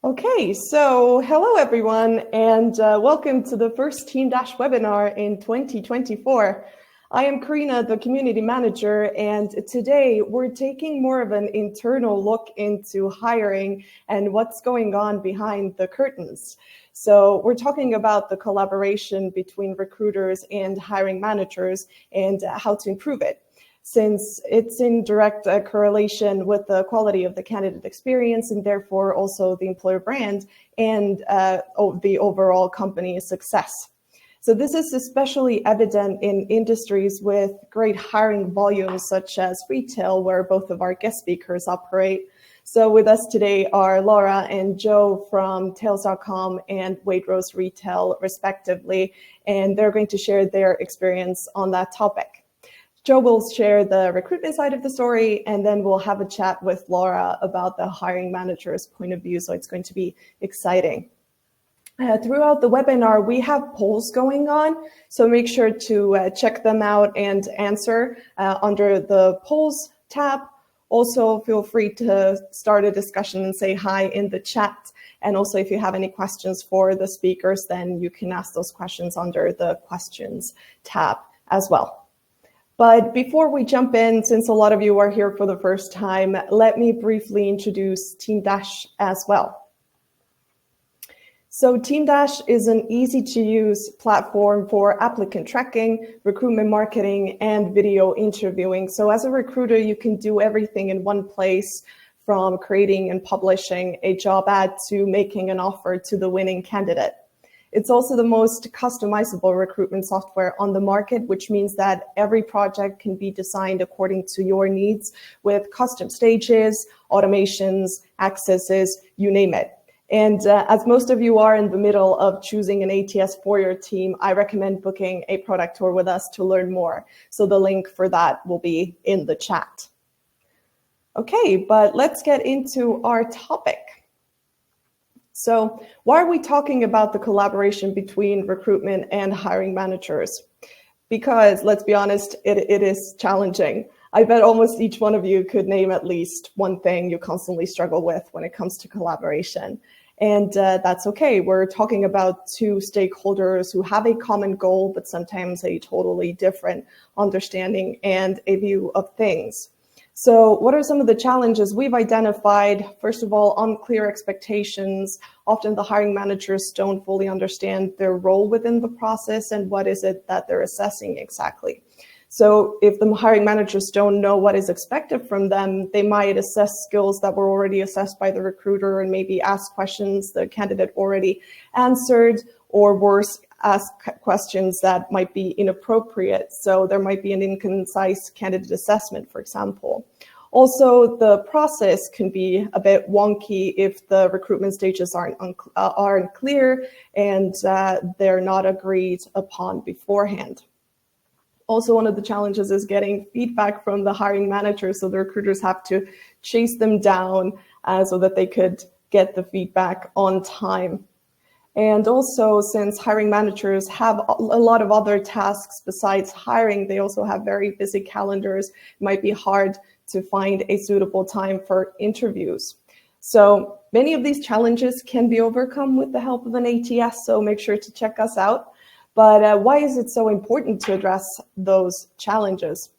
Okay, so hello everyone, and welcome to the first Team Dash webinar in 2024. I am Carina, the community manager, and today we're taking more of an internal look into hiring and what's going on behind the curtains. So we're talking about the collaboration between recruiters and hiring managers and how to improve it, since it's in direct correlation with the quality of the candidate experience and therefore also the employer brand and the overall company's success. So this is especially evident in industries with great hiring volumes such as retail, where both of our guest speakers operate. So with us today are Laura and Joe from Tails.com and Waitrose Retail respectively, and they're going to share their experience on that topic. Joe will share the recruitment side of the story, and then we'll have a chat with Laura about the hiring manager's point of view, so it's going to be exciting. Throughout the webinar, we have polls going on, so make sure to check them out and answer under the polls tab. Also, feel free to start a discussion and say hi in the chat. And also, if you have any questions for the speakers, then you can ask those questions under the questions tab as well. But before we jump in, since a lot of you are here for the first time, let me briefly introduce Team Dash as well. So Team Dash is an easy-to-use platform for applicant tracking, recruitment marketing, and video interviewing. So as a recruiter, you can do everything in one place, from creating and publishing a job ad to making an offer to the winning candidate. It's also the most customizable recruitment software on the market, which means that every project can be designed according to your needs with custom stages, automations, accesses, you name it. And as most of you are in the middle of choosing an ATS for your team, I recommend booking a product tour with us to learn more. So the link for that will be in the chat. Okay, but let's get into our topic. So why are we talking about the collaboration between recruitment and hiring managers? Because let's be honest, it is challenging. I bet almost each one of you could name at least one thing you constantly struggle with when it comes to collaboration. And that's okay. We're talking about two stakeholders who have a common goal, but sometimes a totally different understanding and a view of things. So what are some of the challenges we've identified? First of all, unclear expectations. Often the hiring managers don't fully understand their role within the process and what is it that they're assessing exactly. So if the hiring managers don't know what is expected from them, they might assess skills that were already assessed by the recruiter and maybe ask questions the candidate already answered, or worse, ask questions that might be inappropriate. So there might be an inconcise candidate assessment, for example. Also, the process can be a bit wonky if the recruitment stages aren't clear and they're not agreed upon beforehand. Also, one of the challenges is getting feedback from the hiring manager, so the recruiters have to chase them down so that they could get the feedback on time. And also, since hiring managers have a lot of other tasks besides hiring, they also have very busy calendars. It might be hard to find a suitable time for interviews. So many of these challenges can be overcome with the help of an ATS, so make sure to check us out. But why is it so important to address those challenges?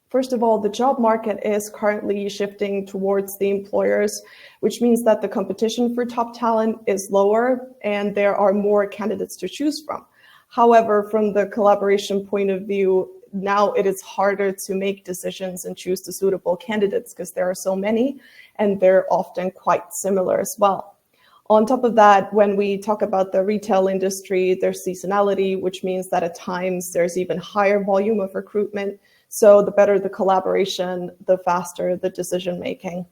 First of all, the job market is currently shifting towards the employers, which means that the competition for top talent is lower and there are more candidates to choose from. However, from the collaboration point of view, now it is harder to make decisions and choose the suitable candidates because there are so many and they're often quite similar as well. On top of that, when we talk about the retail industry, there's seasonality, which means that at times there's even higher volume of recruitment. So the better the collaboration, the faster the decision making.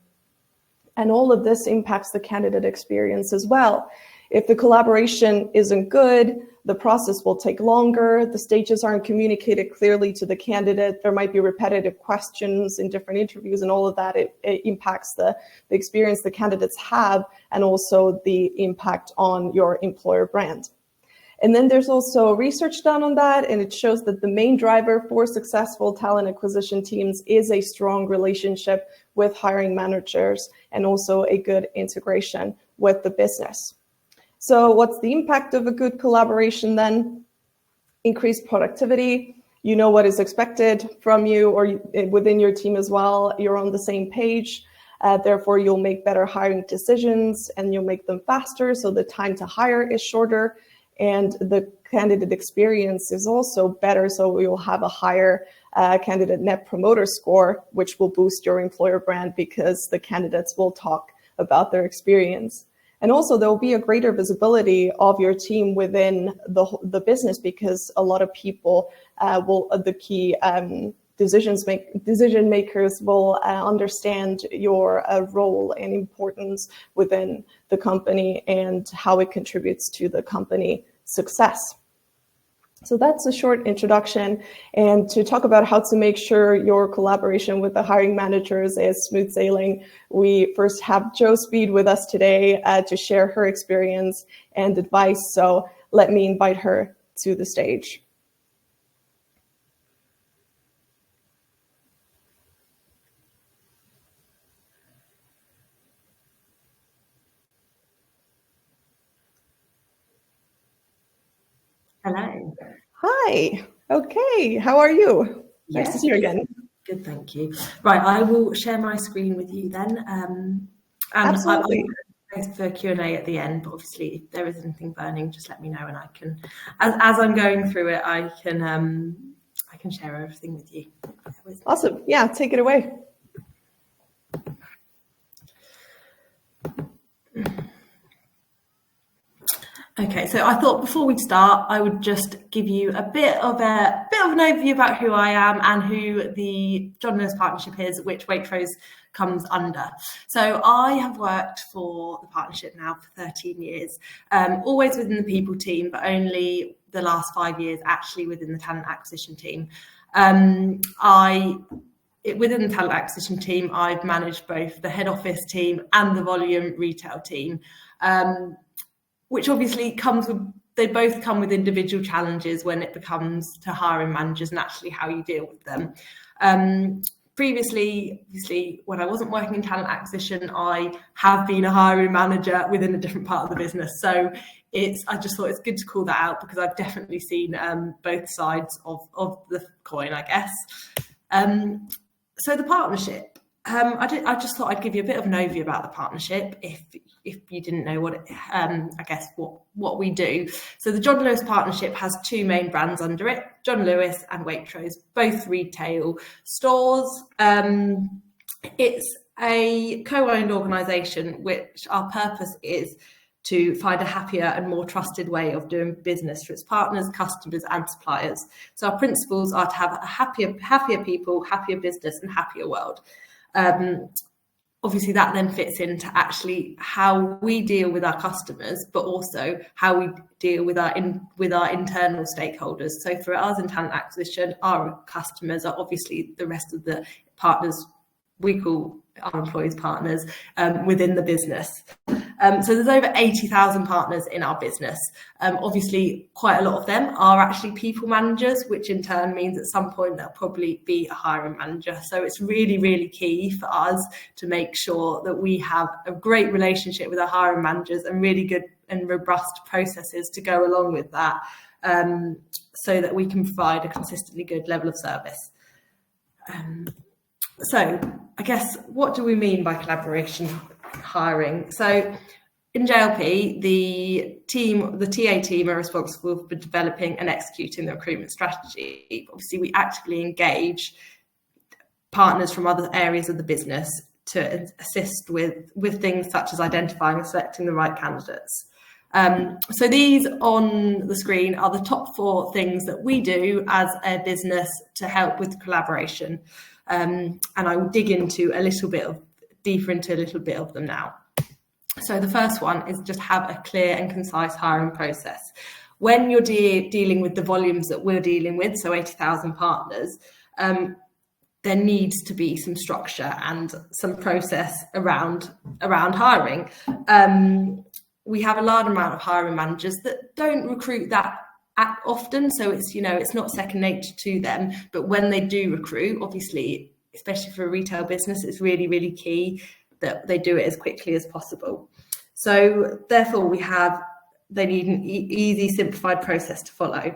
And all of this impacts the candidate experience as well. If the collaboration isn't good, the process will take longer, the stages aren't communicated clearly to the candidate, there might be repetitive questions in different interviews, and all of that, it impacts the experience the candidates have and also the impact on your employer brand. And then there's also research done on that, and it shows that the main driver for successful talent acquisition teams is a strong relationship with hiring managers and also a good integration with the business. So what's the impact of a good collaboration then? Increased productivity. You know what is expected from you or within your team as well. You're on the same page. Therefore, you'll make better hiring decisions and you'll make them faster. So the time to hire is shorter and the candidate experience is also better. So you'll have a higher candidate net promoter score, which will boost your employer brand because the candidates will talk about their experience. And also there will be a greater visibility of your team within the business because a lot of people the key decision makers will understand your role and importance within the company and how it contributes to the company success. So that's a short introduction. And to talk about how to make sure your collaboration with the hiring managers is smooth sailing, we first have Jo Speed with us today to share her experience and advice. So let me invite her to the stage. Hello. Hi. Okay. How are you? Yes. Nice to see you again. Good, thank you. Right, I will share my screen with you then. And Absolutely. I'll for Q&A at the end, but obviously if there is anything burning, just let me know and I can, as I'm going through it, I can share everything with you. Awesome. Yeah, take it away. Okay, so I thought before we start, I would just give you a bit of an overview about who I am and who the John Lewis Partnership is, which Waitrose comes under. So I have worked for the partnership now for 13 years, always within the people team, but only the last 5 years actually within the talent acquisition team. Within the talent acquisition team, I've managed both the head office team and the volume retail team. Which obviously they both come with individual challenges when it comes to hiring managers and actually how you deal with them. Previously, obviously, when I wasn't working in talent acquisition, I have been a hiring manager within a different part of the business. So I just thought it's good to call that out because I've definitely seen both sides of the coin, I guess. So the partnership. I just thought I'd give you a bit of an overview about the partnership if you didn't know what we do. So the John Lewis Partnership has two main brands under it, John Lewis and Waitrose, both retail stores. It's a co-owned organisation which our purpose is to find a happier and more trusted way of doing business for its partners, customers and suppliers. So our principles are to have a happier people, happier business and happier world. Obviously that then fits into actually how we deal with our customers, but also how we deal with our internal stakeholders. So for us in talent acquisition, our customers are obviously the rest of the partners we call our employees partners within the business. So there's over 80,000 partners in our business. Obviously, quite a lot of them are actually people managers, which in turn means at some point there'll probably be a hiring manager. So it's really, really key for us to make sure that we have a great relationship with our hiring managers and really good and robust processes to go along with that, so that we can provide a consistently good level of service. So I guess, what do we mean by collaboration hiring? So in JLP, the TA team are responsible for developing and executing the recruitment strategy. Obviously, we actively engage partners from other areas of the business to assist with things such as identifying and selecting the right candidates. So these on the screen are the top 4 things that we do as a business to help with collaboration. And I will dig into deeper into a little bit of them now. So the first one is just have a clear and concise hiring process. When you're dealing with the volumes that we're dealing with, so 80,000 partners, there needs to be some structure and some process around hiring. we have a large amount of hiring managers that don't recruit that often, so it's, you know, it's not second nature to them. But when they do recruit, obviously, especially for a retail business, it's really, really key that they do it as quickly as possible. So therefore, they need an easy, simplified process to follow.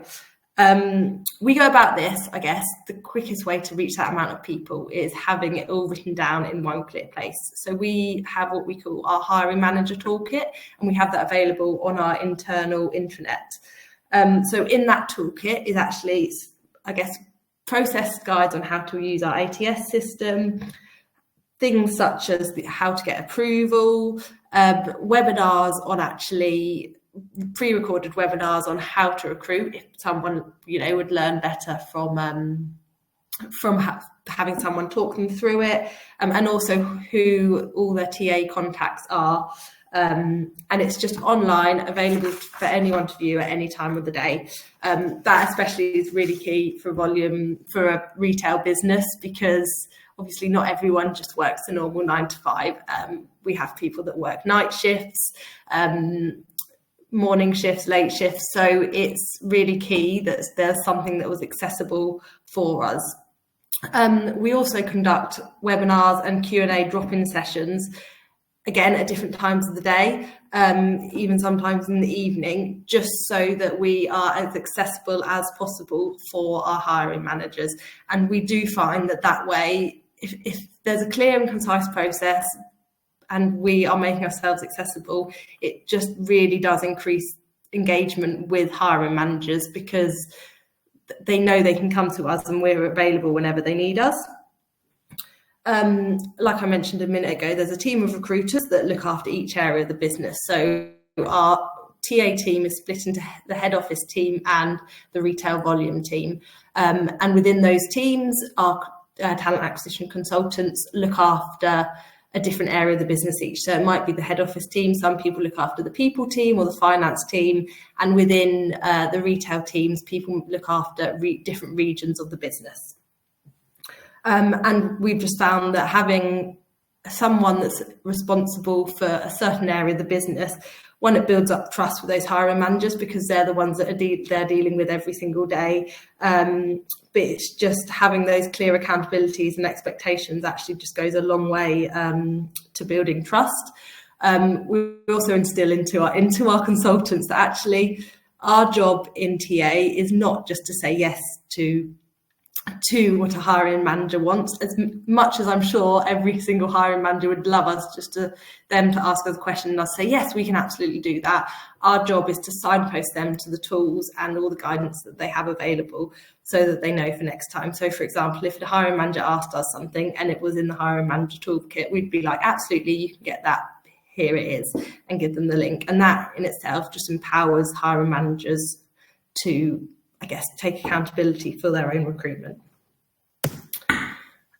We go about this, I guess, the quickest way to reach that amount of people is having it all written down in one clear place. So we have what we call our hiring manager toolkit, and we have that available on our internal intranet. So in that toolkit is actually, I guess, process guides on how to use our ATS system, things such as how to get approval, webinars on actually pre-recorded webinars on how to recruit if someone, you know, would learn better from having someone talk them through it, and also who all their TA contacts are. And it's just online, available for anyone to view at any time of the day. That especially is really key for volume for a retail business, because obviously not everyone just works a normal 9 to 5. We have people that work night shifts, morning shifts, late shifts. So it's really key that there's something that was accessible for us. We also conduct webinars and Q&A drop-in sessions, again, at different times of the day, even sometimes in the evening, just so that we are as accessible as possible for our hiring managers. And we do find that way, if there's a clear and concise process and we are making ourselves accessible, it just really does increase engagement with hiring managers, because they know they can come to us and we're available whenever they need us. Like I mentioned a minute ago, there's a team of recruiters that look after each area of the business. So our TA team is split into the head office team and the retail volume team. And within those teams, our talent acquisition consultants look after a different area of the business each. So it might be the head office team. Some people look after the people team or the finance team. And within the retail teams, people look after different regions of the business. And we've just found that having someone that's responsible for a certain area of the business, one, it builds up trust with those hiring managers, because they're the ones that they're dealing with every single day. But it's just having those clear accountabilities and expectations actually just goes a long way to building trust. We also instill into our consultants that actually our job in TA is not just to say yes to what a hiring manager wants, as much as I'm sure every single hiring manager would love us just to ask us a question and us say, yes, we can absolutely do that. Our job is to signpost them to the tools and all the guidance that they have available so that they know for next time. So for example, if the hiring manager asked us something and it was in the hiring manager toolkit, we'd be like, absolutely, you can get that. Here it is, and give them the link. And that in itself just empowers hiring managers to, I guess, take accountability for their own recruitment.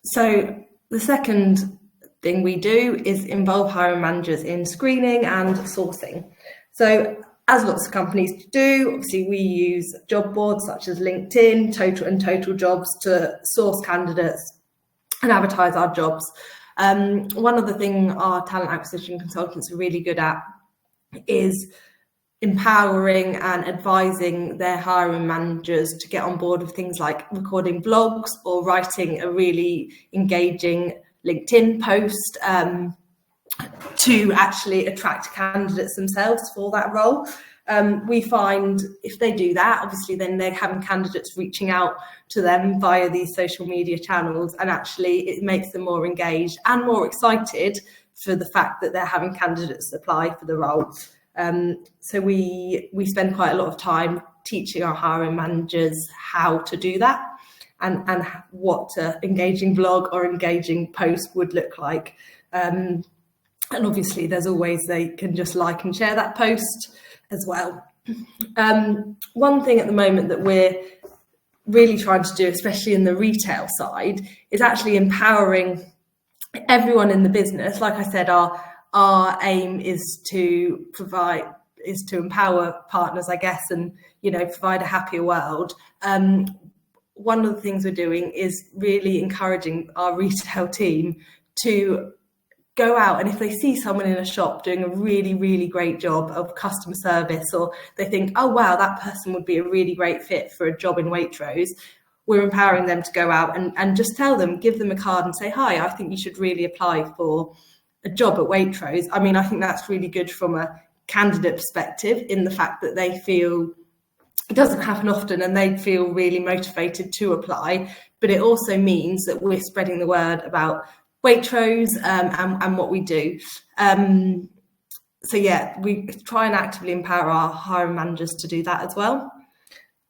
So the second thing we do is involve hiring managers in screening and sourcing. So as lots of companies do, obviously we use job boards such as LinkedIn, Total Jobs to source candidates and advertise our jobs. One of the things our talent acquisition consultants are really good at is empowering and advising their hiring managers to get on board with things like recording blogs or writing a really engaging LinkedIn post to actually attract candidates themselves for that role. We find if they do that, obviously then they're having candidates reaching out to them via these social media channels, and actually it makes them more engaged and more excited for the fact that they're having candidates apply for the role. So we spend quite a lot of time teaching our hiring managers how to do that and what an engaging blog or engaging post would look like. And obviously there's always they can just like and share that post as well. One thing at the moment that we're really trying to do, especially in the retail side, is actually empowering everyone in the business. Like I said, our aim is to empower partners, I guess, and, you know, provide a happier world. One of the things we're doing is really encouraging our retail team to go out, and if they see someone in a shop doing a really, really great job of customer service, or they think, oh wow, that person would be a really great fit for a job in Waitrose, we're empowering them to go out and just tell them, give them a card and say, hi, I think you should really apply for a job at Waitrose. I mean, I think that's really good from a candidate perspective, in the fact that they feel it doesn't happen often and they feel really motivated to apply. But it also means that we're spreading the word about Waitrose and what we do. So yeah, we try and actively empower our hiring managers to do that as well.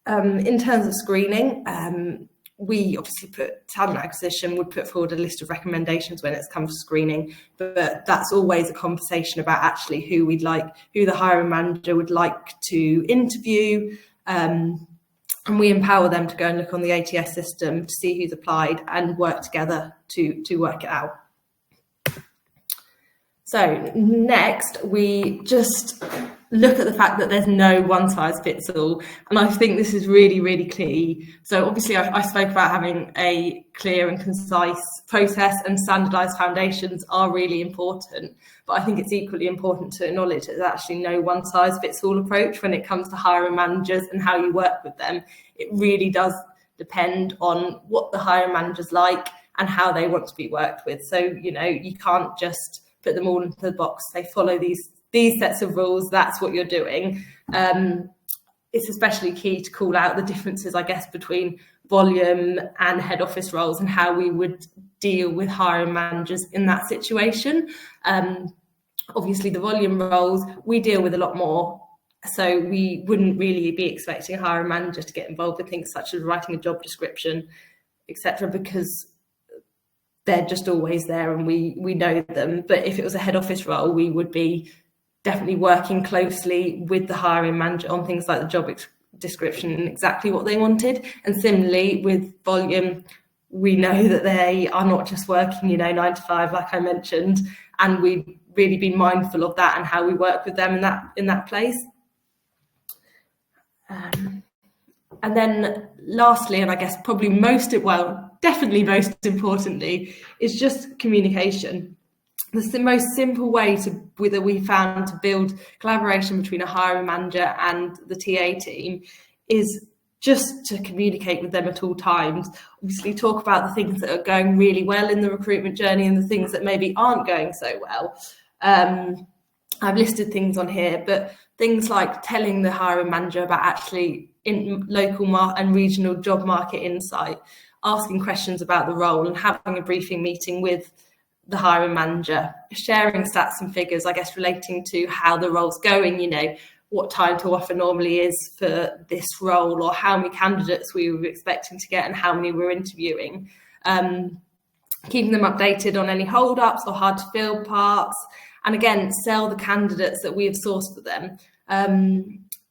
In terms of screening, we obviously talent acquisition would put forward a list of recommendations when it comes to screening, but that's always a conversation about actually who the hiring manager would like to interview. And we empower them to go and look on the ATS system to see who's applied and work together to work it out. So next, we just look at the fact that there's no one size fits all. And I think this is really, really key. So obviously I spoke about having a clear and concise process, and standardized foundations are really important. But I think it's equally important to acknowledge that there's actually no one size fits all approach when it comes to hiring managers and how you work with them. It really does depend on what the hiring managers like and how they want to be worked with. So, you know, you can't just put them all into the box, say follow these sets of rules, that's what you're doing. It's especially key to call out the differences, I guess, between volume and head office roles and how we would deal with hiring managers in that situation. Obviously, the volume roles, we deal with a lot more. So we wouldn't really be expecting a hiring manager to get involved with things such as writing a job description, etc., because they're just always there and we know them. But if it was a head office role, we would be definitely working closely with the hiring manager on things like the job description and exactly what they wanted. And similarly with volume, we know that they are not just working, 9 to 5, like I mentioned, and we've really been mindful of that and how we work with them in that place. And then lastly, and I guess probably definitely most importantly, is just communication. The most simple way that we found to build collaboration between a hiring manager and the TA team is just to communicate with them at all times. Obviously, talk about the things that are going really well in the recruitment journey and the things that maybe aren't going so well. I've listed things on here, but things like telling the hiring manager about actually in local and regional job market insight, asking questions about the role and having a briefing meeting with the hiring manager, sharing stats and figures, I guess, relating to how the role's going, what time to offer normally is for this role, or how many candidates we were expecting to get and how many we're interviewing. Keeping them updated on any hold-ups or hard to fill parts. And again, sell the candidates that we have sourced for them.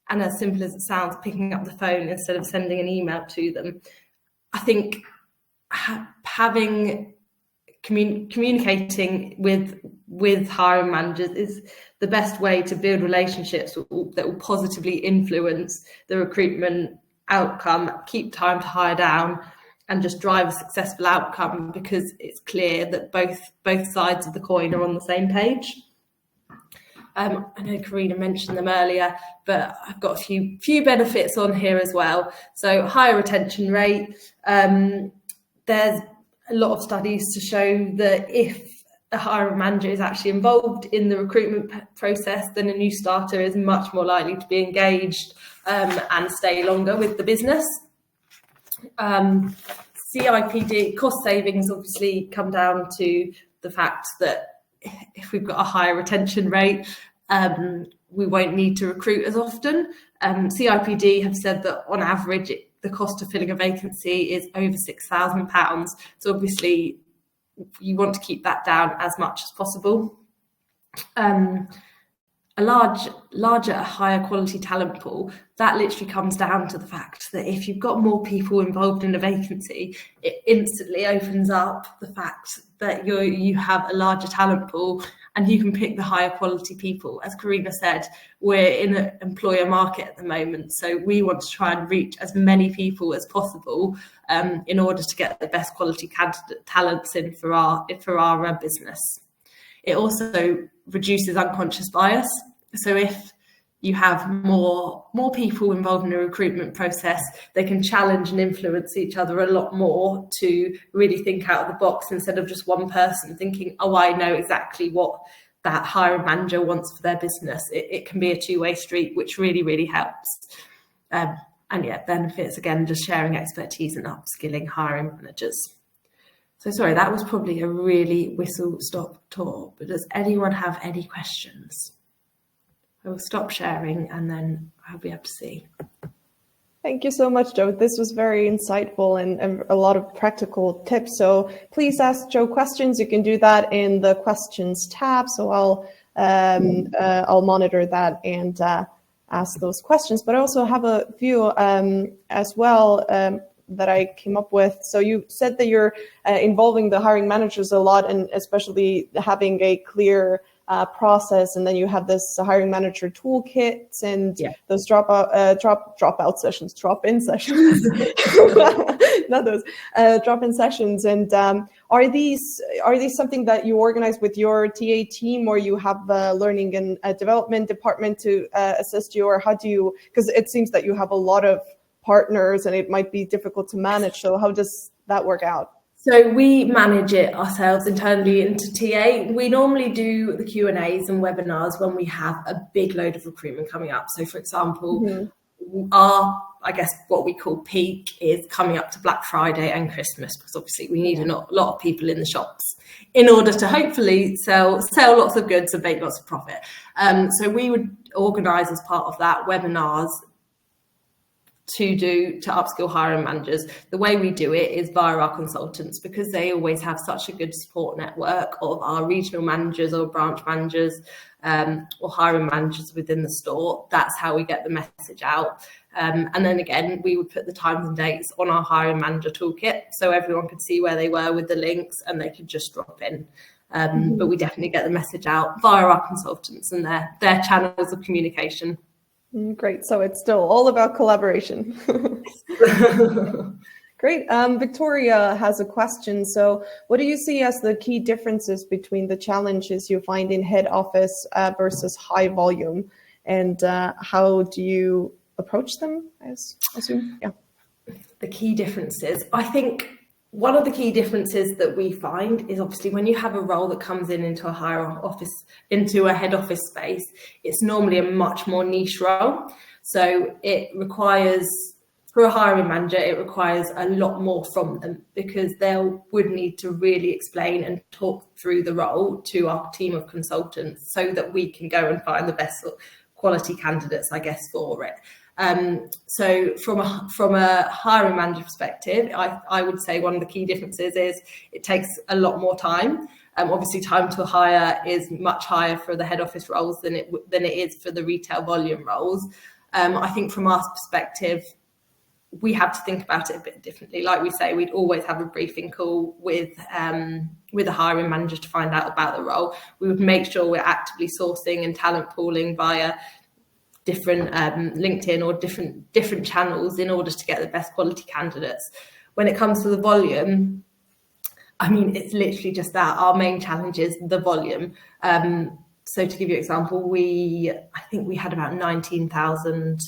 And as simple as it sounds, picking up the phone instead of sending an email to them. I think having communicating with hiring managers is the best way to build relationships that will positively influence the recruitment outcome, keep time to hire down, and just drive a successful outcome, because it's clear that both sides of the coin are on the same page. I know Carina mentioned them earlier, but I've got a few benefits on here as well. So higher retention rate. There's a lot of studies to show that if a hiring manager is actually involved in the recruitment process, then a new starter is much more likely to be engaged and stay longer with the business. CIPD, cost savings obviously come down to the fact that if we've got a higher retention rate, we won't need to recruit as often. CIPD have said that on average, the cost of filling a vacancy is over £6,000. So obviously you want to keep that down as much as possible. A larger, higher quality talent pool, that literally comes down to the fact that if you've got more people involved in a vacancy, it instantly opens up the fact that you have a larger talent pool and you can pick the higher quality people. As Carina said, we're in an employer market at the moment, so we want to try and reach as many people as possible in order to get the best quality candidate talents in for our business. it also reduces unconscious bias. So if you have more people involved in the recruitment process, they can challenge and influence each other a lot more to really think out of the box, instead of just one person thinking, oh, I know exactly what that hiring manager wants for their business. It can be a two-way street, which really, really helps. And yeah, benefits, again, just sharing expertise and upskilling hiring managers. So sorry, that was probably a really whistle-stop tour, but does anyone have any questions? I will stop sharing and then I'll be able to see. Thank you so much, Joe. This was very insightful and a lot of practical tips. So please ask Joe questions. You can do that in the questions tab. So I'll monitor that and ask those questions. But I also have a few as well that I came up with. So you said that you're involving the hiring managers a lot, and especially having a clear process, and then you have this hiring manager toolkits and those drop-in sessions, not those drop-in sessions. And are these something that you organize with your TA team, or you have a learning and development department to assist you, or how do you? Because it seems that you have a lot of partners and it might be difficult to manage. So how does that work out? So we manage it ourselves internally into TA. We normally do the Q&As and webinars when we have a big load of recruitment coming up. So for example, our, I guess what we call peak is coming up to Black Friday and Christmas, because obviously we need a lot of people in the shops in order to hopefully sell lots of goods and make lots of profit. So we would organise as part of that webinars to upskill hiring managers. The way we do it is via our consultants, because they always have such a good support network of our regional managers or branch managers or hiring managers within the store. That's how we get the message out. And then again, we would put the times and dates on our hiring manager toolkit, so everyone could see where they were with the links and they could just drop in. But we definitely get the message out via our consultants and their channels of communication. Great. So it's still all about collaboration. Great. Victoria has a question. So what do you see as the key differences between the challenges you find in head office versus high volume? And how do you approach them, I assume? Yeah. The key differences. I think one of the key differences that we find is obviously when you have a role that comes into a head office space, it's normally a much more niche role. So it requires, for a hiring manager, it requires a lot more from them, because they would need to really explain and talk through the role to our team of consultants so that we can go and find the best quality candidates, I guess, for it. So from a hiring manager perspective, I would say one of the key differences is it takes a lot more time. Obviously, time to hire is much higher for the head office roles than it is for the retail volume roles. I think from our perspective, we have to think about it a bit differently. Like we say, we'd always have a briefing call with a hiring manager to find out about the role. We would make sure we're actively sourcing and talent pooling via different LinkedIn or different channels in order to get the best quality candidates. When it comes to the volume, I mean, it's literally just that. Our main challenge is the volume. So to give you an example, I think we had about 19,000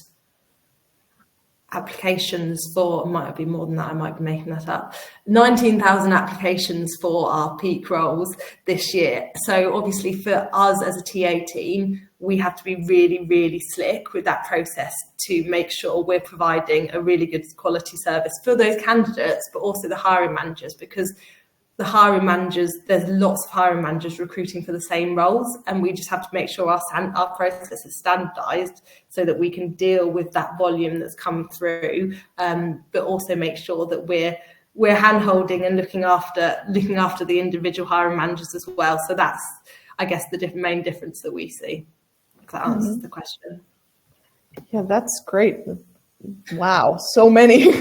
applications for, it might be more than that, I might be making that up, 19,000 applications for our peak roles this year. So obviously for us as a TA team, we have to be really, really slick with that process to make sure we're providing a really good quality service for those candidates, but also the hiring managers, because the hiring managers, there's lots of hiring managers recruiting for the same roles, and we just have to make sure our process is standardized so that we can deal with that volume that's come through, but also make sure that we're hand-holding and looking after the individual hiring managers as well. So that's, I guess, the main difference that we see. If that answers the question. Yeah, that's great. Wow, so many.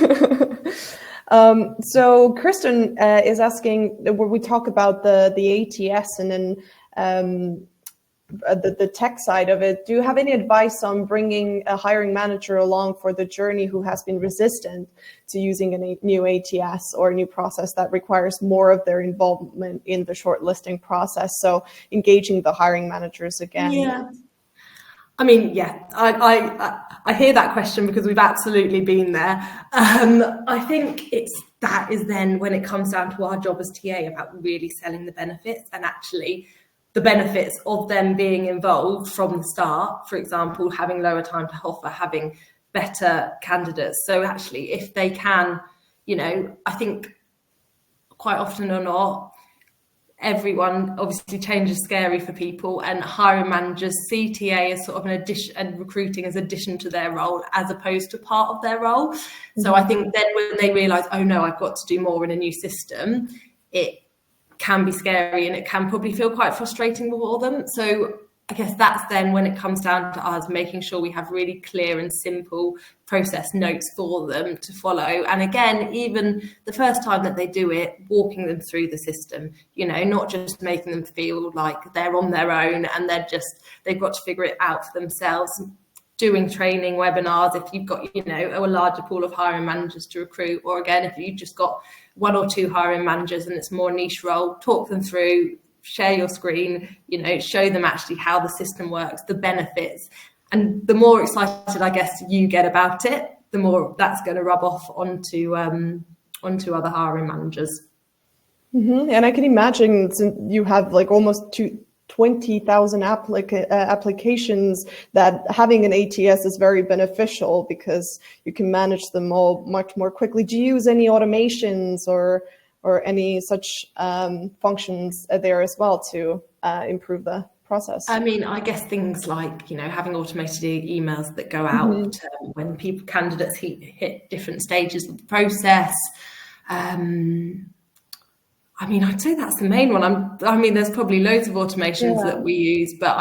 So Kristen is asking, where we talk about the ATS, and then the tech side of it, do you have any advice on bringing a hiring manager along for the journey who has been resistant to using a new ATS or a new process that requires more of their involvement in the shortlisting process? So engaging the hiring managers again. Yeah. I mean, yeah, I hear that question because we've absolutely been there. I think that is then when it comes down to our job as TA about really selling the benefits, and actually the benefits of them being involved from the start. For example, having lower time to offer, having better candidates. So actually, if they can, I think quite often or not, everyone, obviously change is scary for people, and hiring managers see TA as sort of an addition and recruiting as addition to their role as opposed to part of their role. So I think then when they realise, oh no, I've got to do more in a new system, it can be scary and it can probably feel quite frustrating for them. So I guess that's then when it comes down to us making sure we have really clear and simple process notes for them to follow. And again, even the first time that they do it, walking them through the system, not just making them feel like they're on their own and they've got to figure it out for themselves. Doing training webinars if you've got, a larger pool of hiring managers to recruit, or again, if you've just got one or two hiring managers and it's more niche role, talk them through, share your screen, show them actually how the system works, the benefits. And the more excited, I guess, you get about it, the more that's going to rub off onto other hiring managers. Mm-hmm. And I can imagine you have like almost 20,000 applications, that having an ATS is very beneficial because you can manage them all much more quickly. Do you use any automations or any such functions there as well to improve the process? I mean, I guess things like, having automated emails that go out when candidates hit different stages of the process. I mean, I'd say that's the main one. There's probably loads of automations that we use, but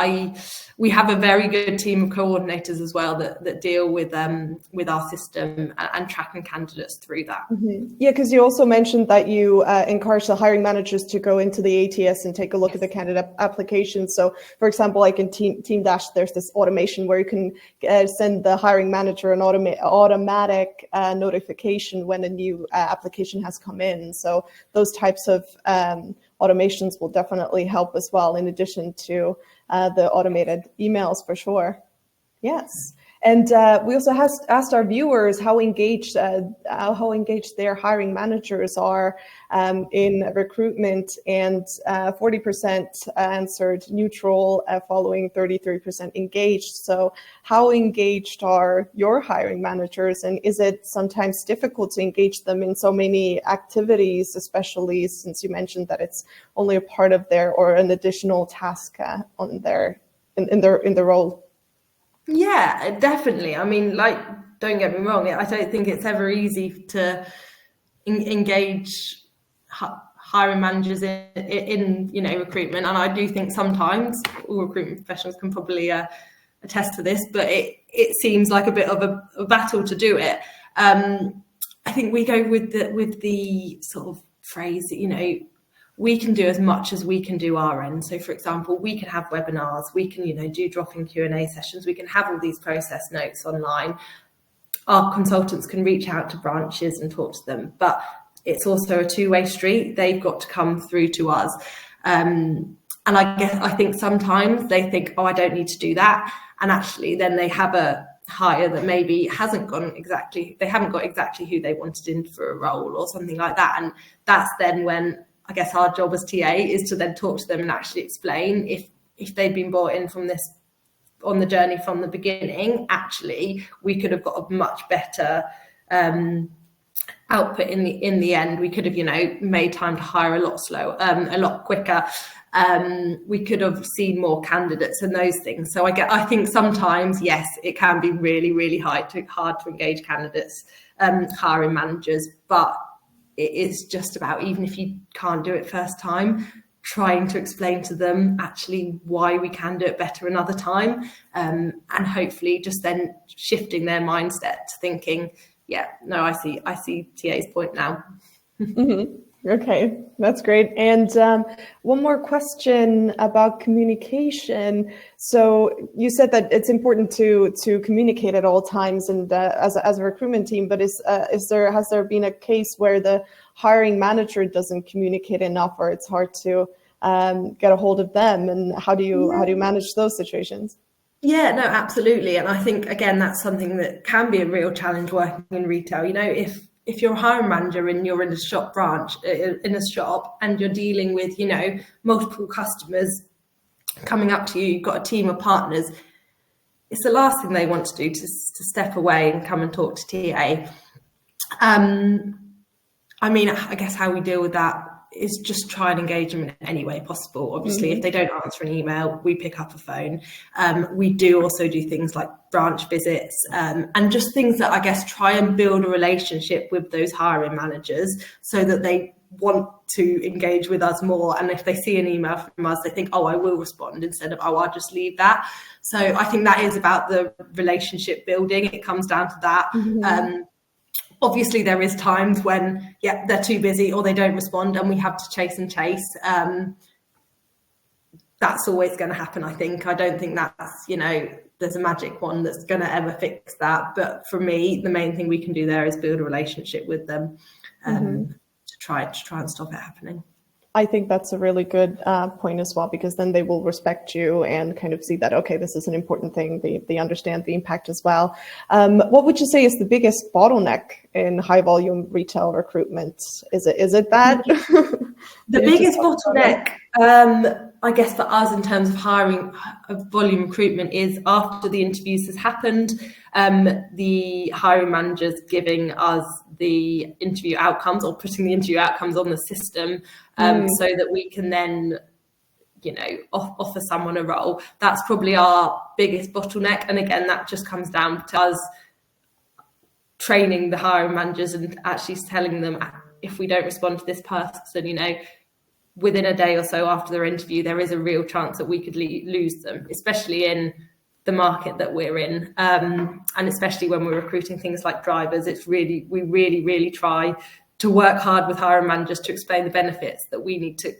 we have a very good team of coordinators as well that deal with our system and tracking candidates through that. Mm-hmm. Yeah, because you also mentioned that you encourage the hiring managers to go into the ATS and take a look at the candidate application. So, for example, like in Team Dash, there's this automation where you can send the hiring manager an automatic notification when a new application has come in. So those types of automations will definitely help as well, in addition to the automated emails for sure. Yes. And we also asked our viewers how engaged their hiring managers are in recruitment, and 40% answered neutral, following 33% engaged. So how engaged are your hiring managers, and is it sometimes difficult to engage them in so many activities, especially since you mentioned that it's only a part of or an additional task in their role? Yeah, definitely. I mean, don't get me wrong, I don't think it's ever easy to engage hiring managers in recruitment. And I do think sometimes all recruitment professionals can probably attest to this, but it seems like a bit of a battle to do it. I think we go with the sort of phrase that, we can do as much as we can do our end. So, for example, we can have webinars, we can, do drop-in Q&A sessions, we can have all these process notes online. Our consultants can reach out to branches and talk to them, but it's also a two-way street. They've got to come through to us. And I think sometimes they think, oh, I don't need to do that. And actually then they have a hire that maybe they haven't got exactly who they wanted in for a role or something like that. And that's then when I guess our job as TA is to then talk to them and actually explain if they've been brought in from this on the journey from the beginning, actually we could have got a much better output in the end. We could have, made time to hire a lot quicker. We could have seen more candidates and those things. So I think sometimes, yes, it can be really, really hard to engage candidates, hiring managers, but it is just about, even if you can't do it first time, trying to explain to them actually why we can do it better another time, and hopefully just then shifting their mindset to thinking, yeah, no, I see TA's point now. Mm-hmm. Okay, that's great. And one more question about communication. So you said that it's important to communicate at all times, and as a recruitment team. But has there been a case where the hiring manager doesn't communicate enough, or it's hard to get a hold of them? And how do you manage those situations? Yeah, no, absolutely. And I think, again, that's something that can be a real challenge working in retail. You know, if you're a hiring manager and you're in a shop branch, in a shop, and you're dealing with, you know, multiple customers coming up to you, you've got a team of partners, it's the last thing they want to do to step away and come and talk to TA. I mean, I guess how we deal with that is just try and engage them in any way possible. Obviously, if they don't answer an email, we pick up a phone. We do also do things like branch visits, and just things that I guess try and build a relationship with those hiring managers so that they want to engage with us more. And if they see an email from us, they think, oh, I will respond, instead of, oh, I'll just leave that. So I think that is about the relationship building. It comes down to that. Obviously, there is times when, they're too busy or they don't respond and we have to chase and chase. That's always going to happen, I think. I don't think that's, you know, there's a magic wand that's going to ever fix that. But for me, the main thing we can do there is build a relationship with them to try and stop it happening. I think that's a really good point as well, because then they will respect you and kind of see that, okay, this is an important thing. They understand the impact as well. What would you say is the biggest bottleneck in high volume retail recruitment? Is it that? The biggest bottleneck, I guess, for us in terms of hiring volume recruitment is after the interviews has happened, the hiring managers giving us the interview outcomes or putting the interview outcomes on the system so that we can then, you know, offer someone a role. That's probably our biggest bottleneck. And again, that just comes down to us training the hiring managers and actually telling them, if we don't respond to this person, you know, within a day or so after their interview, there is a real chance that we could lose them, especially in the market that we're in. And especially when we're recruiting things like drivers, we really try to work hard with hiring managers to explain the benefits, that we need to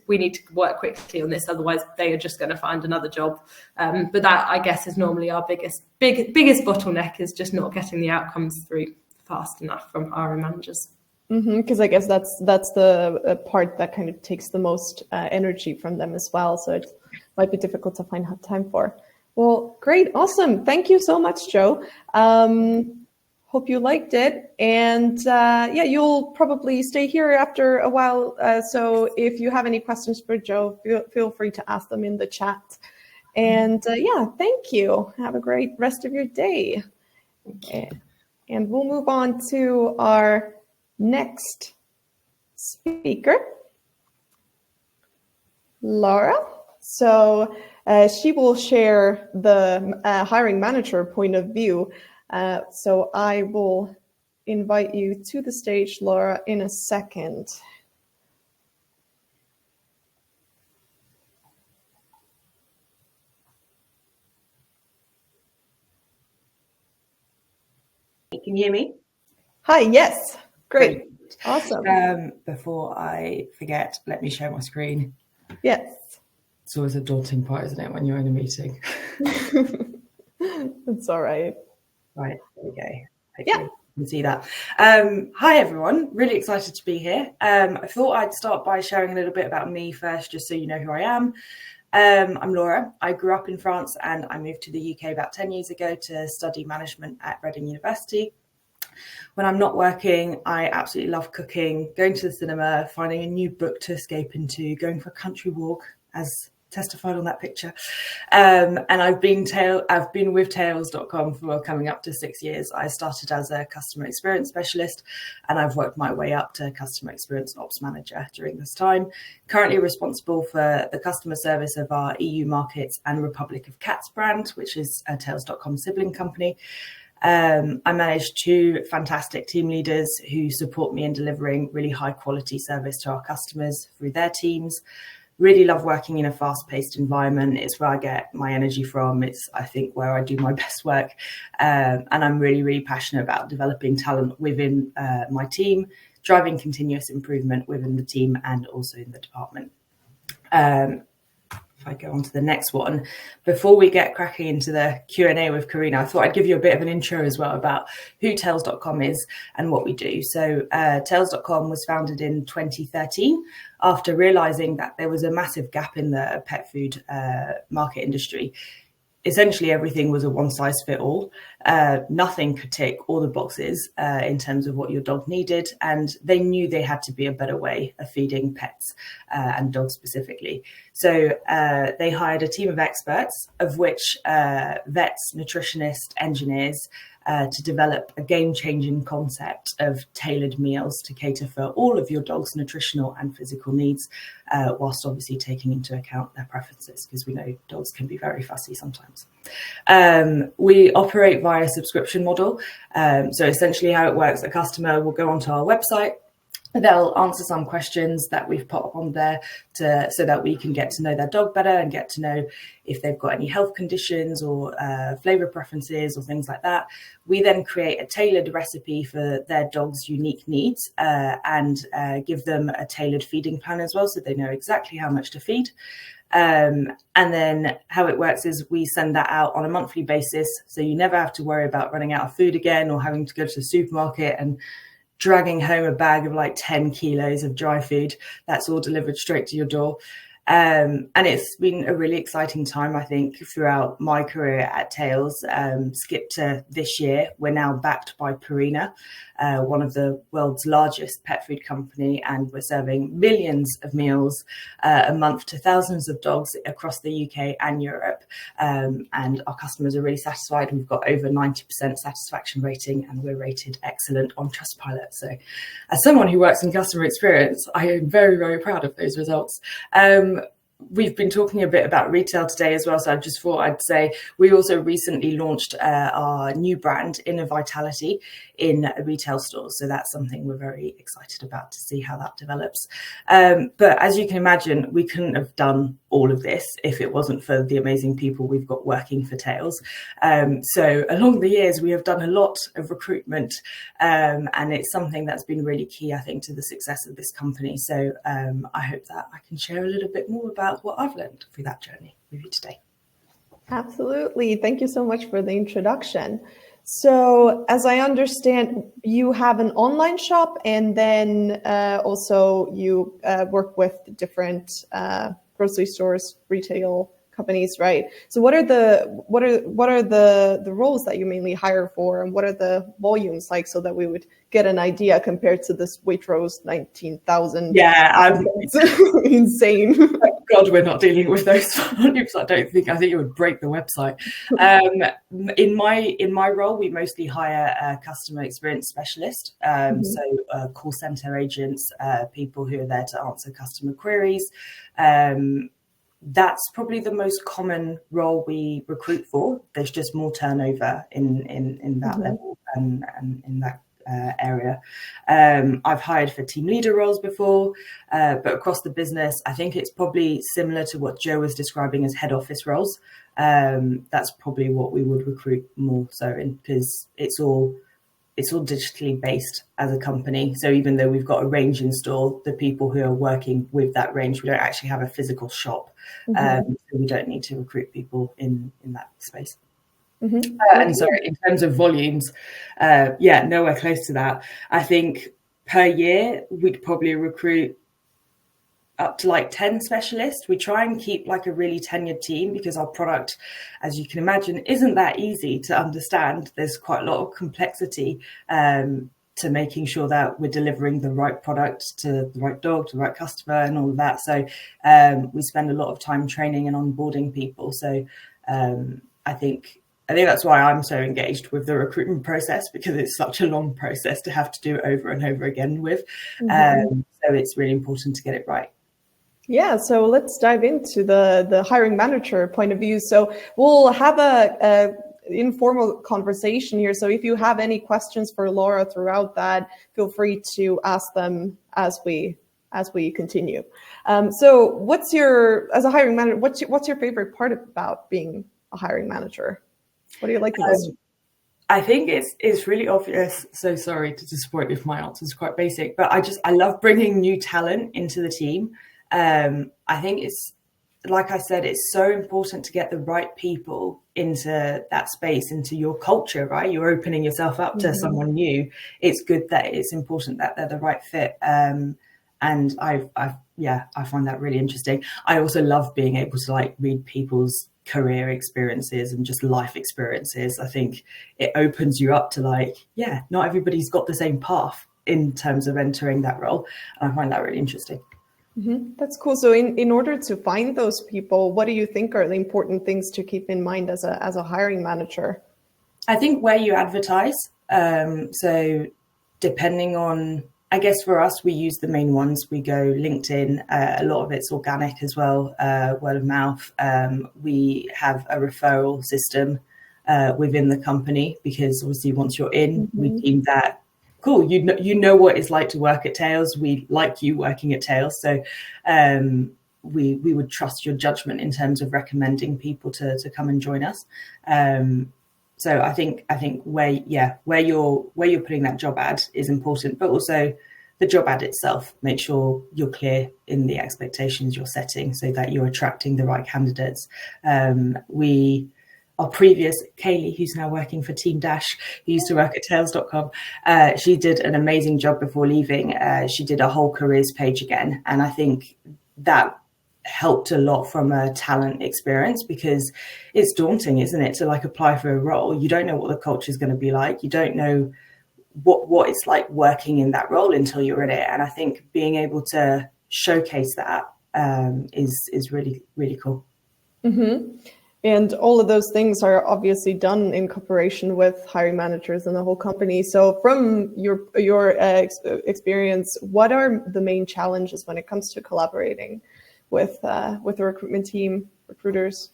work quickly on this. Otherwise they are just going to find another job. But that, I guess, is normally our biggest bottleneck, is just not getting the outcomes through fast enough from hiring managers. Because I guess that's the part that kind of takes the most energy from them as well. So it might be difficult to find time for. Well, great. Awesome. Thank you so much, Jo. Hope you liked it. And you'll probably stay here after a while. So if you have any questions for Jo, feel free to ask them in the chat. And thank you. Have a great rest of your day. And we'll move on to our next speaker, Laura. So she will share the hiring manager point of view. So I will invite you to the stage, Laura, in a second. Can you hear me? Hi, yes. Great. Awesome. Before I forget, let me share my screen. Yes. It's always a daunting part, isn't it, when you're in a meeting? It's all right. Right, there we go. Hopefully you can see that. Hi, everyone. Really excited to be here. I thought I'd start by sharing a little bit about me first, just so you know who I am. I'm Laura. I grew up in France and I moved to the UK about 10 years ago to study management at Reading University. When I'm not working, I absolutely love cooking, going to the cinema, finding a new book to escape into, going for a country walk, as testified on that picture. And I've been with Tails.com for coming up to 6 years. I started as a customer experience specialist and I've worked my way up to customer experience ops manager during this time. Currently responsible for the customer service of our EU markets and Republic of Cats brand, which is a Tails.com sibling company. I manage 2 fantastic team leaders who support me in delivering really high quality service to our customers through their teams. Really love working in a fast-paced environment. It's where I get my energy from. It's, I think, where I do my best work. And I'm really, really passionate about developing talent within my team, driving continuous improvement within the team and also in the department. If I go on to the next one, before we get cracking into the Q&A with Carina, I thought I'd give you a bit of an intro as well about who Tails.com is and what we do. So Tails.com was founded in 2013 after realizing that there was a massive gap in the pet food market industry. Essentially, everything was a one-size-fit-all. Nothing could tick all the boxes in terms of what your dog needed, and they knew they had to be a better way of feeding pets and dogs specifically. So they hired a team of experts, of which vets, nutritionists, engineers, to develop a game-changing concept of tailored meals to cater for all of your dog's nutritional and physical needs, whilst obviously taking into account their preferences, because we know dogs can be very fussy sometimes. We operate via a subscription model. So essentially how it works, a customer will go onto our website, they'll answer some questions that we've put on there so that we can get to know their dog better and get to know if they've got any health conditions or flavor preferences or things like that. We then create a tailored recipe for their dog's unique needs and give them a tailored feeding plan as well, so they know exactly how much to feed. And then how it works is we send that out on a monthly basis, so you never have to worry about running out of food again or having to go to the supermarket and dragging home a bag of like 10 kilos of dry food. That's all delivered straight to your door. And it's been a really exciting time, I think, throughout my career at Tails. Skip to this year, we're now backed by Carina, one of the world's largest pet food company, and we're serving millions of meals a month to thousands of dogs across the UK and Europe. And our customers are really satisfied. We've got over 90% satisfaction rating, and we're rated excellent on Trustpilot. So as someone who works in customer experience, I am very, very proud of those results. We've been talking a bit about retail today as well, so I just thought I'd say we also recently launched our new brand, Inner Vitality, in retail stores. So that's something we're very excited about to see how that develops. But as you can imagine, we couldn't have done all of this if it wasn't for the amazing people we've got working for Tails. So along the years, we have done a lot of recruitment, and it's something that's been really key, I think, to the success of this company. So I hope that I can share a little bit more about what I've learned through that journey with you today. Absolutely. Thank you so much for the introduction. So as I understand, you have an online shop, and then also you work with different grocery stores, retail companies, right? So what are the roles that you mainly hire for, and what are the volumes like, so that we would get an idea compared to this Waitrose 19,000? Yeah, insane. Thank God we're not dealing with those volumes. I think it would break the website. In my role, we mostly hire a customer experience specialist, so call center agents, people who are there to answer customer queries. That's probably the most common role we recruit for. There's just more turnover in that level and in that area. I've hired for team leader roles before, but across the business, I think it's probably similar to what Joe was describing as head office roles. That's probably what we would recruit more so in, because it's all digitally based as a company. So even though we've got a range in store, the people who are working with that range, we don't actually have a physical shop. So we don't need to recruit people in that space. And sorry, in terms of volumes, nowhere close to that. I think per year, we'd probably recruit up to like 10 specialists. We try and keep like a really tenured team, because our product, as you can imagine, isn't that easy to understand. There's quite a lot of complexity to making sure that we're delivering the right product to the right dog, to the right customer, and all of that. So we spend a lot of time training and onboarding people. So I think that's why I'm so engaged with the recruitment process, because it's such a long process to have to do over and over again with. So it's really important to get it right. Yeah, so let's dive into the hiring manager point of view. So we'll have a informal conversation here. So if you have any questions for Laura throughout that, feel free to ask them as we continue. So as a hiring manager, what's your favorite part about being a hiring manager? What do you like the most? I think it's really obvious. So sorry to disappoint if my answer is quite basic, but I love bringing new talent into the team. I think it's, like I said, it's so important to get the right people into that space, into your culture, right? You're opening yourself up to someone new. It's good that it's important that they're the right fit. And I find that really interesting. I also love being able to like read people's career experiences and just life experiences. I think it opens you up to like, yeah, not everybody's got the same path in terms of entering that role. And I find that really interesting. That's cool. So in order to find those people, what do you think are the important things to keep in mind as a hiring manager? I think where you advertise. So depending on, I guess for us, we use the main ones. We go LinkedIn. A lot of it's organic as well, word of mouth. We have a referral system within the company, because obviously once you're in, we deem that cool. You know what it's like to work at Tails. We like you working at Tails. So we would trust your judgment in terms of recommending people to come and join us. So I think where you're putting that job ad is important, but also the job ad itself. Make sure you're clear in the expectations you're setting so that you're attracting the right candidates. Our previous Kaylee, who's now working for Team Dash, who used to work at Tails.com, she did an amazing job before leaving. She did a whole careers page again, and I think that helped a lot from a talent experience, because it's daunting, isn't it, to like apply for a role. You don't know what the culture is going to be like. You don't know what it's like working in that role until you're in it. And I think being able to showcase that is really, really cool. And all of those things are obviously done in cooperation with hiring managers and the whole company. So from your experience, what are the main challenges when it comes to collaborating with the recruitment team, recruiters?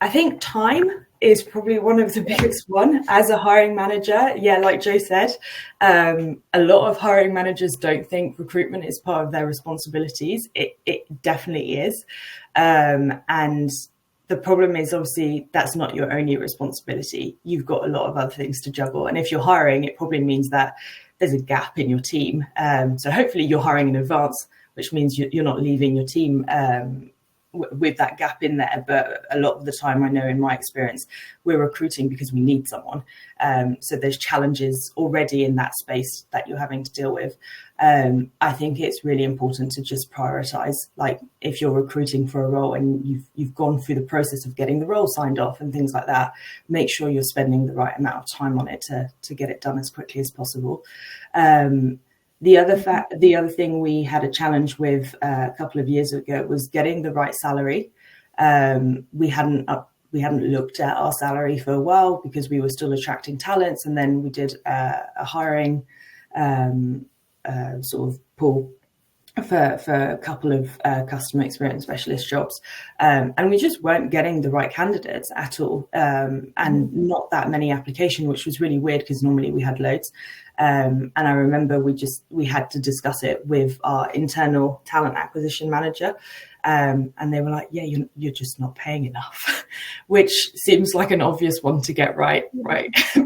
I think time is probably one of the biggest one as a hiring manager. Yeah, like Joe said, a lot of hiring managers don't think recruitment is part of their responsibilities. It definitely is. And the problem is, obviously, that's not your only responsibility. You've got a lot of other things to juggle. And if you're hiring, it probably means that there's a gap in your team. So hopefully you're hiring in advance, which means you're not leaving your team with that gap in there. But a lot of the time, I know in my experience, we're recruiting because we need someone. So there's challenges already in that space that you're having to deal with. I think it's really important to just prioritize. Like if you're recruiting for a role and you've gone through the process of getting the role signed off and things like that, make sure you're spending the right amount of time on it to get it done as quickly as possible. The other thing we had a challenge with a couple of years ago was getting the right salary. We hadn't looked at our salary for a while because we were still attracting talents, and then we did a hiring sort of pool for a couple of customer experience specialist jobs, and we just weren't getting the right candidates at all, and not that many applications, which was really weird because normally we had loads. And I remember we had to discuss it with our internal talent acquisition manager, and they were like, yeah, you're just not paying enough, which seems like an obvious one to get right?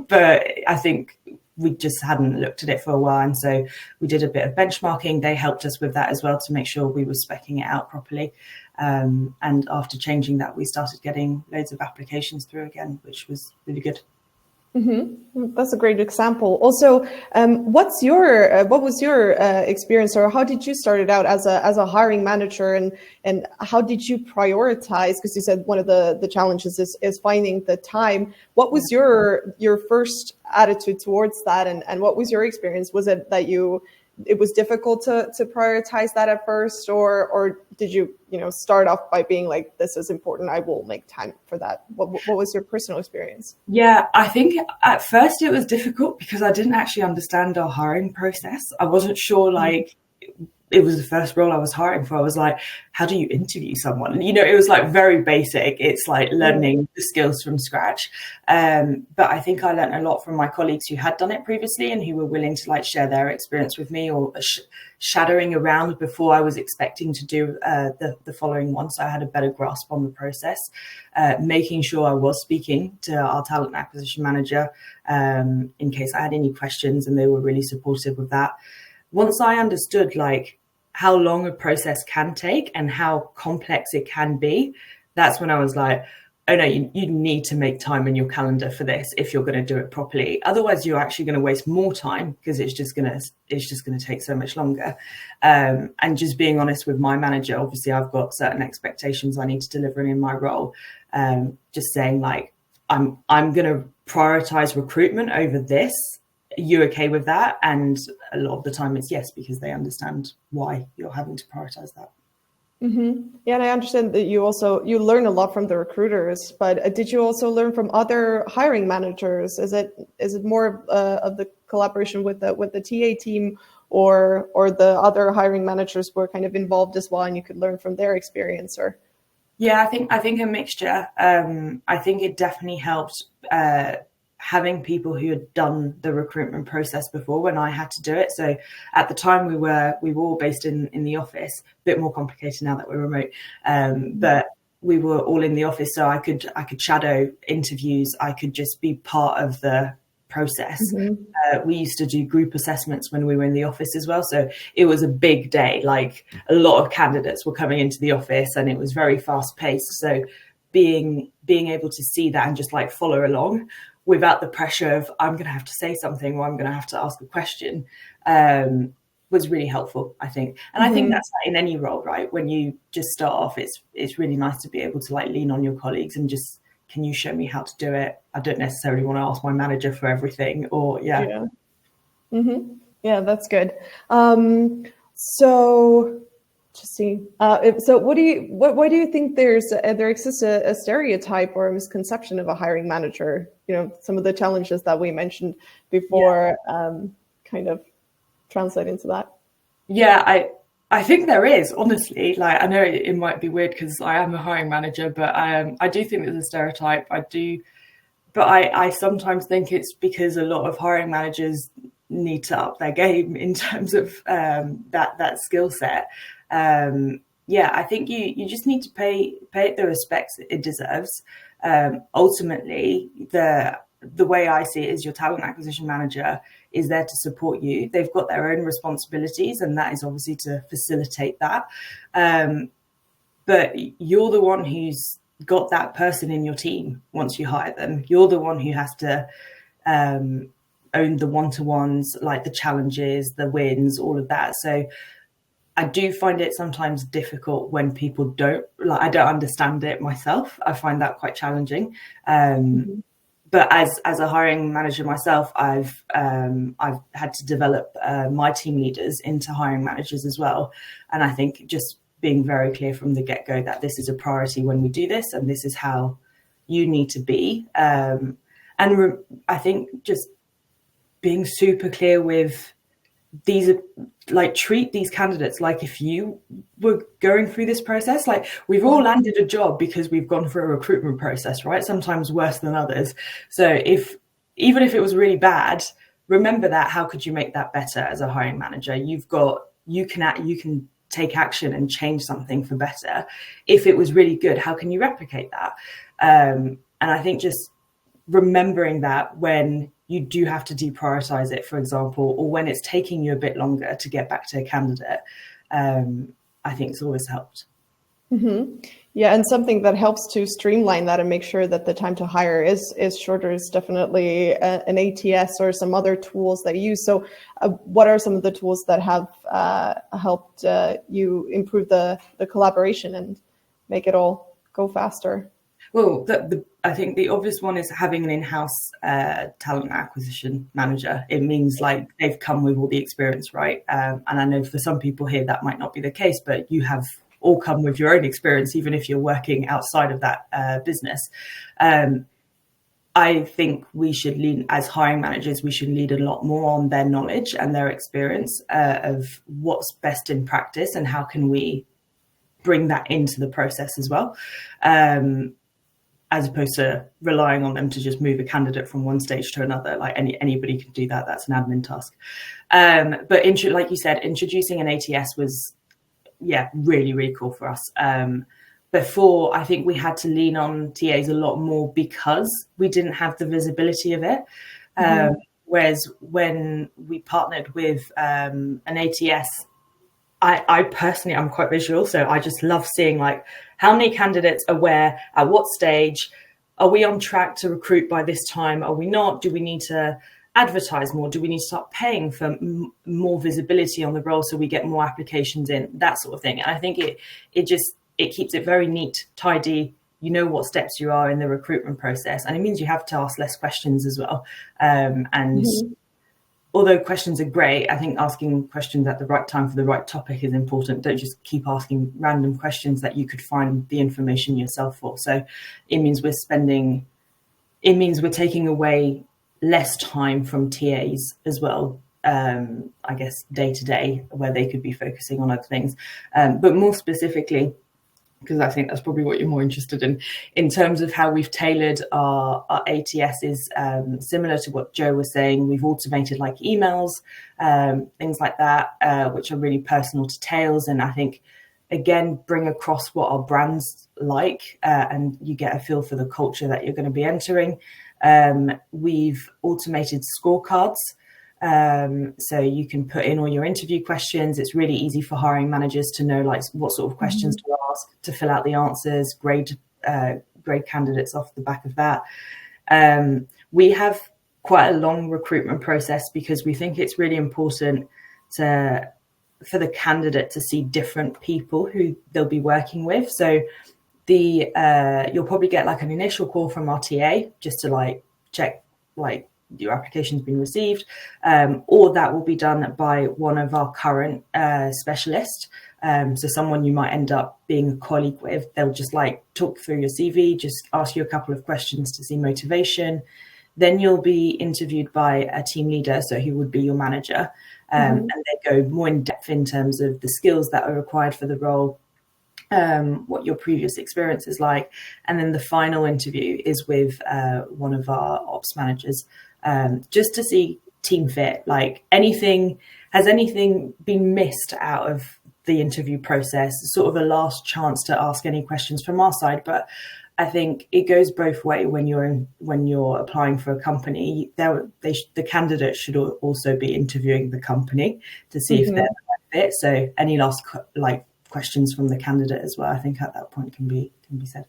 But I think we just hadn't looked at it for a while. And so we did a bit of benchmarking. They helped us with that as well to make sure we were speccing it out properly. And after changing that, we started getting loads of applications through again, which was really good. That's a great example. Also, what was your experience, or how did you start it out as a hiring manager, and how did you prioritize? Because you said one of the challenges is finding the time. What was your first attitude towards that, and what was your experience? Was it that it was difficult to prioritize that at first, or did you start off by being like, this is important, I will make time for that? What was your personal experience? Yeah, I think at first it was difficult because I didn't actually understand our hiring process. I wasn't sure like it was the first role I was hiring for. I was like, how do you interview someone? And, it was like very basic. It's like learning the skills from scratch. But I think I learned a lot from my colleagues who had done it previously and who were willing to like share their experience with me, or shadowing around before I was expecting to do the following one. So I had a better grasp on the process, making sure I was speaking to our talent acquisition manager in case I had any questions, and they were really supportive of that. Once I understood like how long a process can take and how complex it can be, that's when I was like, oh no, you need to make time in your calendar for this if you're going to do it properly. Otherwise, you're actually going to waste more time because it's just going to take so much longer. And just being honest with my manager, obviously I've got certain expectations I need to deliver in my role. Just saying like, I'm going to prioritize recruitment over this. Are you okay with that? And a lot of the time it's yes, because they understand why you're having to prioritize that. Mm-hmm. Yeah, and I understand that you learn a lot from the recruiters, but did you also learn from other hiring managers? Is it more of the collaboration with the TA team, or the other hiring managers were kind of involved as well, and you could learn from their experience? Or yeah, I think a mixture. I think it definitely helped having people who had done the recruitment process before when I had to do it. So at the time we were all based in the office, a bit more complicated now that we're remote. But we were all in the office, so I could shadow interviews. I could just be part of the process. We used to do group assessments when we were in the office as well. So it was a big day, like a lot of candidates were coming into the office and it was very fast paced. So being able to see that and just like follow along without the pressure of I'm going to have to say something or I'm going to have to ask a question was really helpful, I think. And I think that's in any role, right? When you just start off, it's really nice to be able to like lean on your colleagues and just, can you show me how to do it? I don't necessarily want to ask my manager for everything, or yeah. Mm-hmm. Yeah, that's good. So just see. So why do you think there exists a stereotype or a misconception of a hiring manager? Some of the challenges that we mentioned before kind of translate into that. Yeah, I think there is, honestly. Like, I know it might be weird because I am a hiring manager, but I do think there's a stereotype. But I sometimes think it's because a lot of hiring managers need to up their game in terms of that skill set. I think you just need to pay it the respect it deserves. Ultimately, the way I see it is your talent acquisition manager is there to support you. They've got their own responsibilities, and that is obviously to facilitate that. But you're the one who's got that person in your team once you hire them. You're the one who has to own the one-to-ones, like the challenges, the wins, all of that. So I do find it sometimes difficult when people don't, like, I don't understand it myself. I find that quite challenging. But as a hiring manager myself, I've had to develop my team leaders into hiring managers as well. And I think just being very clear from the get-go that this is a priority when we do this, and this is how you need to be. I think just being super clear with these, like, treat these candidates like if you were going through this process. Like, we've all landed a job because we've gone through a recruitment process, right? Sometimes worse than others. So even if it was really bad, remember that. How could you make that better as a hiring manager? You can take action and change something for better. If it was really good, how can you replicate that? And I think just remembering that when you do have to deprioritize it, for example, or when it's taking you a bit longer to get back to a candidate, I think it's always helped. Mm-hmm. Yeah, and something that helps to streamline that and make sure that the time to hire is shorter is definitely an ATS or some other tools that you use. So what are some of the tools that have helped you improve the collaboration and make it all go faster? Well, I think the obvious one is having an in-house talent acquisition manager. It means like they've come with all the experience, right? And I know for some people here that might not be the case, but you have all come with your own experience, even if you're working outside of that business. I think we should lean, as hiring managers, we should lead a lot more on their knowledge and their experience of what's best in practice and how can we bring that into the process as well, as opposed to relying on them to just move a candidate from one stage to another. Like anybody can do that. That's an admin task. But like you said, introducing an ATS was, really, really cool for us. Before, I think we had to lean on TAs a lot more because we didn't have the visibility of it. Whereas when we partnered with an ATS, I personally, I'm quite visual, so I just love seeing like how many candidates are where, at what stage, are we on track to recruit by this time? Are we not? Do we need to advertise more? Do we need to start paying for more visibility on the role so we get more applications in? That sort of thing. And I think it keeps it very neat, tidy. You know what steps you are in the recruitment process. And it means you have to ask less questions as well. Although questions are great, I think asking questions at the right time for the right topic is important. Don't just keep asking random questions that you could find the information yourself for. So it means we're taking away less time from TAs as well, I guess, day to day, where they could be focusing on other things. But more specifically, because I think that's probably what you're more interested in terms of how we've tailored our ATS is similar to what Joe was saying. We've automated like emails, things like that, which are really personal to Tails. And I think, again, bring across what our brand's like, and you get a feel for the culture that you're going to be entering. We've automated scorecards. So you can put in all your interview questions. It's really easy for hiring managers to know like what sort of questions to ask, to fill out the answers, grade candidates off the back of that. We have quite a long recruitment process because we think it's really important for the candidate to see different people who they'll be working with. So you'll probably get like an initial call from our TA just to like check like your application's been received, or that will be done by one of our current specialists. So someone you might end up being a colleague with, they'll just like talk through your CV, just ask you a couple of questions to see motivation. Then you'll be interviewed by a team leader, so he would be your manager, and they go more in depth in terms of the skills that are required for the role, what your previous experience is like. And then the final interview is with one of our ops managers, just to see team fit. Like has anything been missed out of the interview process? Sort of a last chance to ask any questions from our side. But I think it goes both ways when you're applying for a company. The candidate should also be interviewing the company to see if they're the right fit. So any last questions from the candidate as well, I think at that point can be said.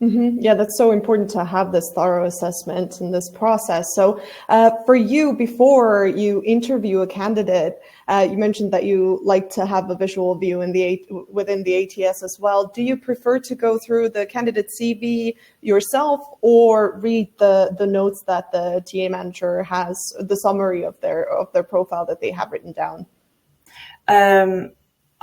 Yeah, that's so important to have this thorough assessment in this process. So for you, before you interview a candidate, you mentioned that you like to have a visual view within the ATS as well. Do you prefer to go through the candidate CV yourself or read the notes that the TA manager has, the summary of their profile that they have written down?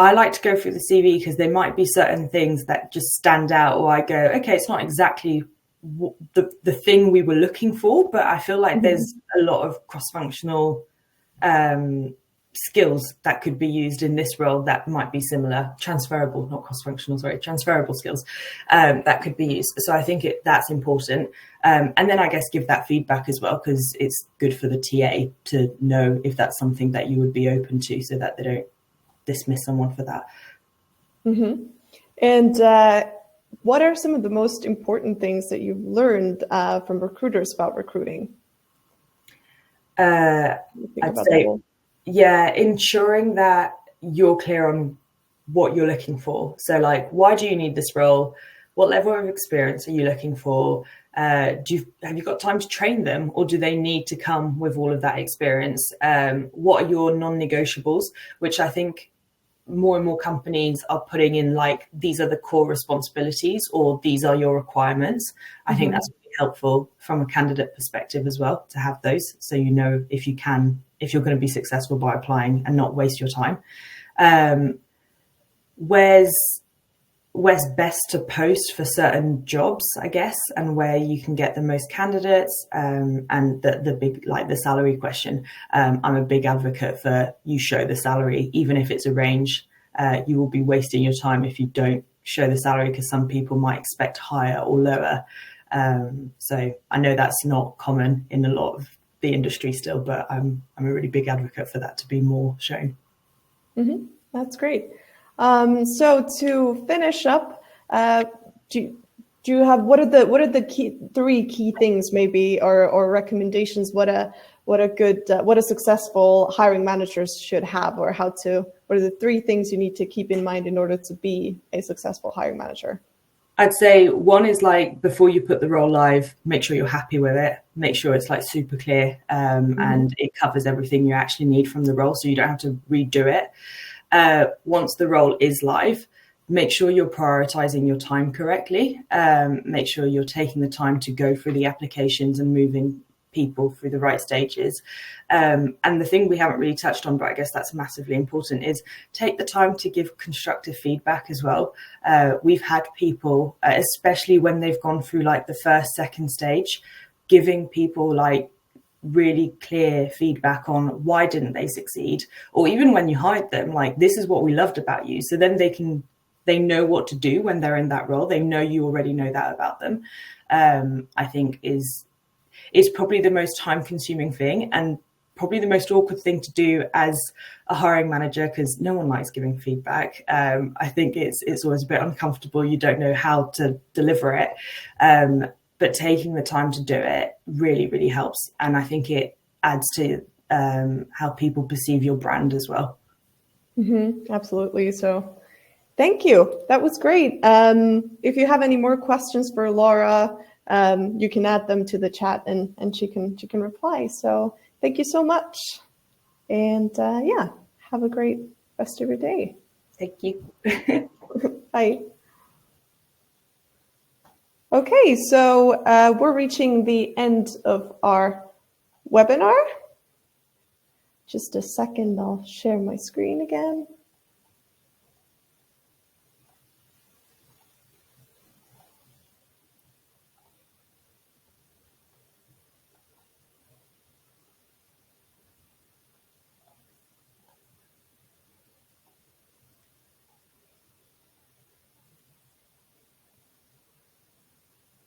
I like to go through the CV because there might be certain things that just stand out, or I go, okay, it's not exactly the thing we were looking for, but I feel like there's a lot of cross-functional skills that could be used in this role that might be similar, transferable skills that could be used. So I think that's important. And then I guess give that feedback as well, because it's good for the TA to know if that's something that you would be open to, so that they don't dismiss someone for that. And what are some of the most important things that you've learned from recruiters about recruiting? I'd say, ensuring that you're clear on what you're looking for. So like, why do you need this role? What level of experience are you looking for? Have you got time to train them, or do they need to come with all of that experience? What are your non-negotiables, which I think more and more companies are putting in, like, these are the core responsibilities, or these are your requirements. I think that's really helpful from a candidate perspective as well, to have those, so you know if you're going to be successful by applying and not waste your time. Where's where's best to post for certain jobs, I guess, and where you can get the most candidates, and the big, like the salary question. I'm a big advocate for you show the salary, even if it's a range. You will be wasting your time if you don't show the salary, because some people might expect higher or lower. So I know that's not common in a lot of the industry still, but I'm a really big advocate for that to be more shown. Mm-hmm. That's great. So to finish up, do you have, what are the three key things maybe, or recommendations, what a successful hiring manager should have, or what are the three things you need to keep in mind in order to be a successful hiring manager? I'd say one is, like, before you put the role live, make sure you're happy with it. Make sure it's like super clear, and it covers everything you actually need from the role, so you don't have to redo it. Once the role is live, make sure you're prioritizing your time correctly. Make sure you're taking the time to go through the applications and moving people through the right stages. And the thing we haven't really touched on, but I guess that's massively important, is take the time to give constructive feedback as well. We've had people, especially when they've gone through like the first, second stage, giving people like really clear feedback on why didn't they succeed, or even when you hired them, like, this is what we loved about you. So then they know what to do when they're in that role. They know you already know that about them. I think is probably the most time consuming thing, and probably the most awkward thing to do as a hiring manager, because no one likes giving feedback. I think it's always a bit uncomfortable. You don't know how to deliver it. But taking the time to do it really, really helps. And I think it adds to how people perceive your brand as well. Mm-hmm, absolutely. So thank you. That was great. If you have any more questions for Laura, you can add them to the chat and she can reply. So thank you so much. And yeah, have a great rest of your day. Thank you. Bye. Okay, so we're reaching the end of our webinar. Just a second, I'll share my screen again.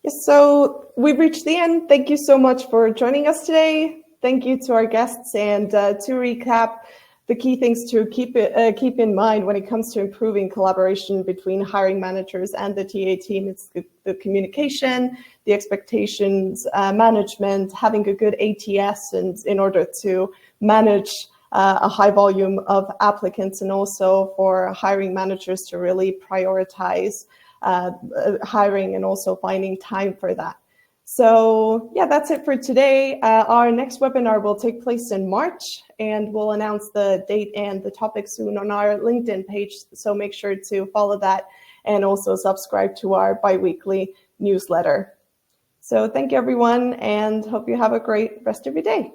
Yes, so we've reached the end. Thank you so much for joining us today. Thank you to our guests. And to recap, the key things to keep in mind when it comes to improving collaboration between hiring managers and the TA team, it's the communication, the expectations management, having a good ATS, and in order to manage a high volume of applicants, and also for hiring managers to really prioritize hiring and also finding time for that. So yeah, that's it for today. Our next webinar will take place in March, and we'll announce the date and the topic soon on our LinkedIn page. So make sure to follow that and also subscribe to our bi-weekly newsletter. So thank you, everyone, and hope you have a great rest of your day.